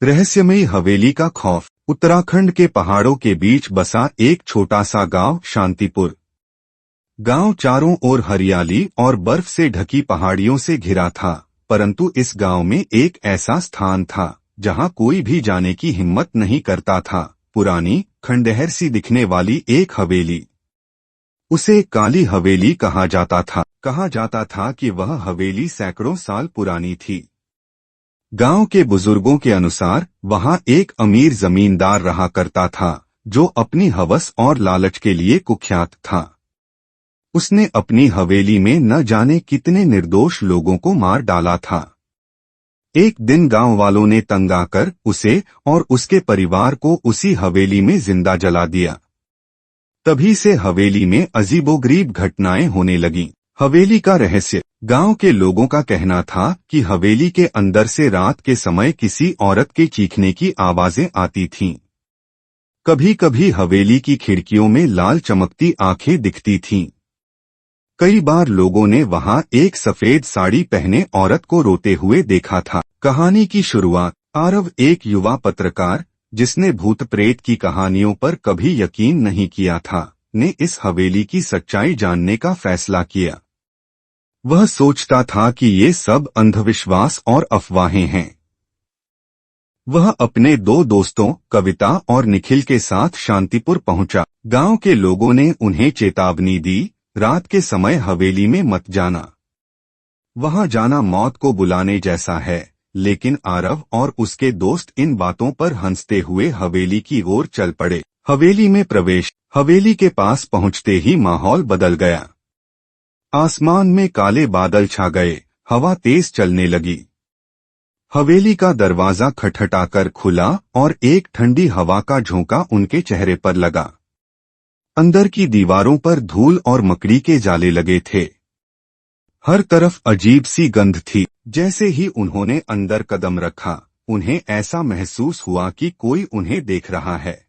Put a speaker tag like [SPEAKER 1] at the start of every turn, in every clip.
[SPEAKER 1] रहस्यमयी हवेली का खौफ। उत्तराखंड के पहाड़ों के बीच बसा एक छोटा सा गांव शांतिपुर। गांव चारों ओर हरियाली और बर्फ से ढकी पहाड़ियों से घिरा था, परंतु इस गांव में एक ऐसा स्थान था जहां कोई भी जाने की हिम्मत नहीं करता था। पुरानी खंडहर सी दिखने वाली एक हवेली। उसे काली हवेली कहा जाता था। कहा जाता था कि वह हवेली सैकड़ों साल पुरानी थी। गांव के बुजुर्गों के अनुसार वहां एक अमीर जमींदार रहा करता था जो अपनी हवस और लालच के लिए कुख्यात था। उसने अपनी हवेली में न जाने कितने निर्दोष लोगों को मार डाला था। एक दिन गांव वालों ने तंग आकर उसे और उसके परिवार को उसी हवेली में जिंदा जला दिया। तभी से हवेली में अजीबोगरीब घटनाएं होने लगीं। हवेली का रहस्य। गांव के लोगों का कहना था कि हवेली के अंदर से रात के समय किसी औरत के चीखने की आवाजें आती थीं। कभी कभी हवेली की खिड़कियों में लाल चमकती आंखें दिखती थीं। कई बार लोगों ने वहां एक सफेद साड़ी पहने औरत को रोते हुए देखा था। कहानी की शुरुआत। आरव एक युवा पत्रकार जिसने भूत प्रेत की कहानियों पर कभी यकीन नहीं किया था, ने इस हवेली की सच्चाई जानने का फैसला किया। वह सोचता था कि ये सब अंधविश्वास और अफवाहें हैं। वह अपने दो दोस्तों कविता और निखिल के साथ शांतिपुर पहुंचा। गांव के लोगों ने उन्हें चेतावनी दी, रात के समय हवेली में मत जाना। वहां जाना मौत को बुलाने जैसा है। लेकिन आरव और उसके दोस्त इन बातों पर हंसते हुए हवेली की ओर चल पड़े। हवेली में प्रवेश। हवेली के पास पहुंचते ही माहौल बदल गया। आसमान में काले बादल छा गए, हवा तेज चलने लगी। हवेली का दरवाजा खटखटाकर खुला और एक ठंडी हवा का झोंका उनके चेहरे पर लगा। अंदर की दीवारों पर धूल और मकड़ी के जाले लगे थे। हर तरफ अजीब सी गंध थी। जैसे ही उन्होंने अंदर कदम रखा, उन्हें ऐसा महसूस हुआ कि कोई उन्हें देख रहा है।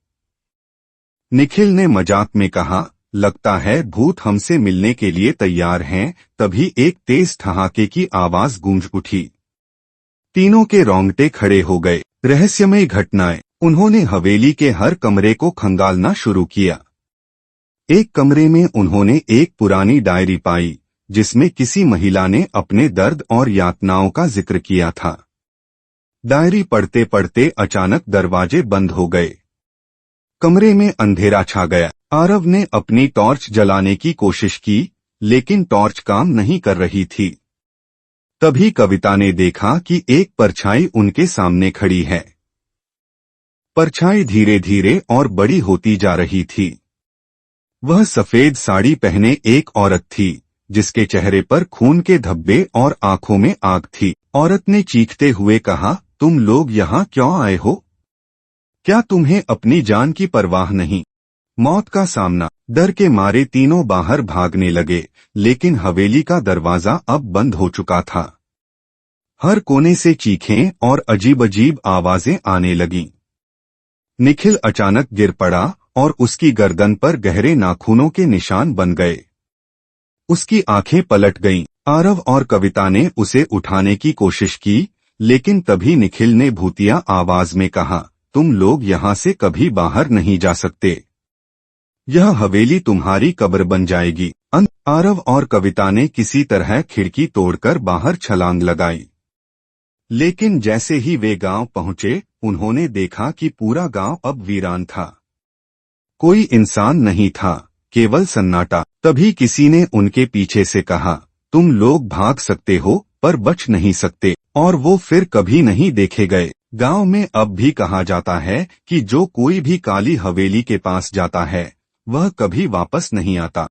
[SPEAKER 1] निखिल ने मजाक में कहा, लगता है भूत हमसे मिलने के लिए तैयार हैं। तभी एक तेज ठहाके की आवाज गूंज उठी। तीनों के रोंगटे खड़े हो गए। रहस्यमय घटनाएं। उन्होंने हवेली के हर कमरे को खंगालना शुरू किया। एक कमरे में उन्होंने एक पुरानी डायरी पाई जिसमें किसी महिला ने अपने दर्द और यातनाओं का जिक्र किया था। डायरी पढ़ते पढ़ते अचानक दरवाजे बंद हो गए। कमरे में अंधेरा छा गया। आरव ने अपनी टॉर्च जलाने की कोशिश की, लेकिन टॉर्च काम नहीं कर रही थी। तभी कविता ने देखा कि एक परछाई उनके सामने खड़ी है। परछाई धीरे धीरे और बड़ी होती जा रही थी। वह सफेद साड़ी पहने एक औरत थी जिसके चेहरे पर खून के धब्बे और आंखों में आग थी। औरत ने चीखते हुए कहा, तुम लोग यहाँ क्यों आए हो? क्या तुम्हें अपनी जान की परवाह नहीं? मौत का सामना। डर के मारे तीनों बाहर भागने लगे, लेकिन हवेली का दरवाजा अब बंद हो चुका था। हर कोने से चीखें और अजीब अजीब आवाजें आने लगीं। निखिल अचानक गिर पड़ा और उसकी गर्दन पर गहरे नाखूनों के निशान बन गए। उसकी आंखें पलट गईं। आरव और कविता ने उसे उठाने की कोशिश की, लेकिन तभी निखिल ने भूतिया आवाज में कहा, तुम लोग यहाँ से कभी बाहर नहीं जा सकते। यह हवेली तुम्हारी कब्र बन जाएगी। आरव और कविता ने किसी तरह खिड़की तोड़कर बाहर छलांग लगाई। लेकिन जैसे ही वे गांव पहुंचे, उन्होंने देखा कि पूरा गांव अब वीरान था। कोई इंसान नहीं था, केवल सन्नाटा। तभी किसी ने उनके पीछे से कहा, तुम लोग भाग सकते हो पर बच नहीं सकते। और वो फिर कभी नहीं देखे गए। गांव में अब भी कहा जाता है कि जो कोई भी काली हवेली के पास जाता है, वह कभी वापस नहीं आता।